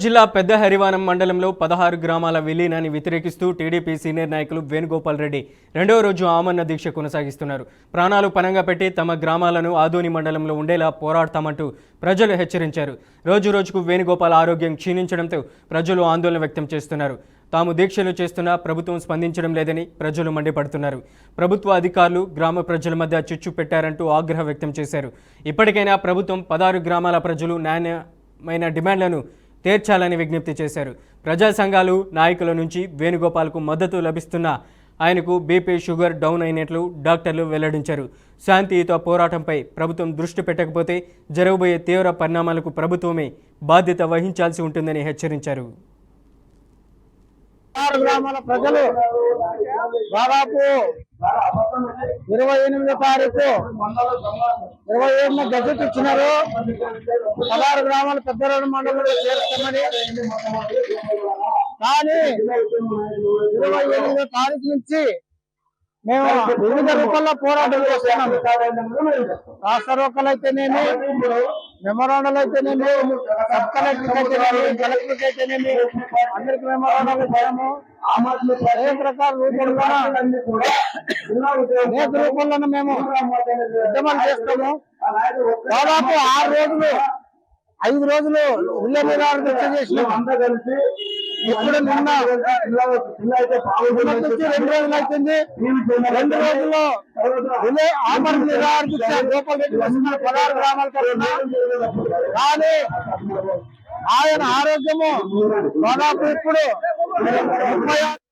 జిల్లా పెద్ద హరివానం మండలంలో 16 గ్రామాల విలీనాన్ని వ్యతిరేకిస్తూ టీడీపీ సీనియర్ నాయకులు వేణుగోపాల్ రెడ్డి రెండవ రోజు ఆమరణ దీక్ష కొనసాగిస్తున్నారు. ప్రాణాలు పణంగా పెట్టి తమ గ్రామాలను ఆదోని మండలంలో ఉండేలా పోరాడతామంటూ ప్రజలు హెచ్చరించారు. రోజురోజుకు వేణుగోపాల్ ఆరోగ్యం క్షీణించడంతో ప్రజలు ఆందోళన వ్యక్తం చేస్తున్నారు. తాము దీక్షలు చేస్తున్నా ప్రభుత్వం స్పందించడం లేదని ప్రజలు మండిపడుతున్నారు. ప్రభుత్వ అధికారులు గ్రామ ప్రజల మధ్య చిచ్చు పెట్టారంటూ ఆగ్రహం వ్యక్తం చేశారు. ఇప్పటికైనా ప్రభుత్వం 16 గ్రామాల ప్రజలు న్యాయమైన డిమాండ్లను తీర్చాలని విజ్ఞప్తి చేశారు. ప్రజా సంఘాలు నాయకుల నుంచి వేణుగోపాల్కు మద్దతు లభిస్తున్నా ఆయనకు బీపీ షుగర్ డౌన్ అయినట్లు డాక్టర్లు వెల్లడించారు. శాంతియుత పోరాటంపై ప్రభుత్వం దృష్టి పెట్టకపోతే జరగబోయే తీవ్ర పరిణామాలకు ప్రభుత్వమే బాధ్యత వహించాల్సి ఉంటుందని హెచ్చరించారు. గ్రామాల ప్రజలు దాదాపు 28వ తారీఖు 27న గజెట్ ఇచ్చినారు. 16 గ్రామాలు పెద్దరోడ్ మండలంలో చేరుస్తామని. కానీ 28వ తారీఖు నుంచి మేము వివిధ రూపాల్లో పోరాటం చేస్తున్నాం. రాష్ట్ర రోకలు అయితేనేమి, మెమోరాండాలు అయితేనేమి, సబ్ కలెక్టర్ అయితేనేమి, కలెక్టర్ అయితేనేమి, అందరికి మెమోరాండాలు ఇచ్చాము. అనేక రకాల రూపంలోనూ మేము ఉద్యమాలు చేస్తాము. దాదాపు 5 రోజులు రిలే నిరాహార దీక్ష చేసినాం. ఇప్పుడు నిన్న 2 రోజులు అవుతుంది. 2 రోజుల్లో రిలే ఆమరణ నిరాహార దీక్ష గోపాల్ రెడ్డి 16 గ్రామాల తరఫున. కానీ ఆయన ఆరోగ్యము దాదాపు ఇప్పుడు 36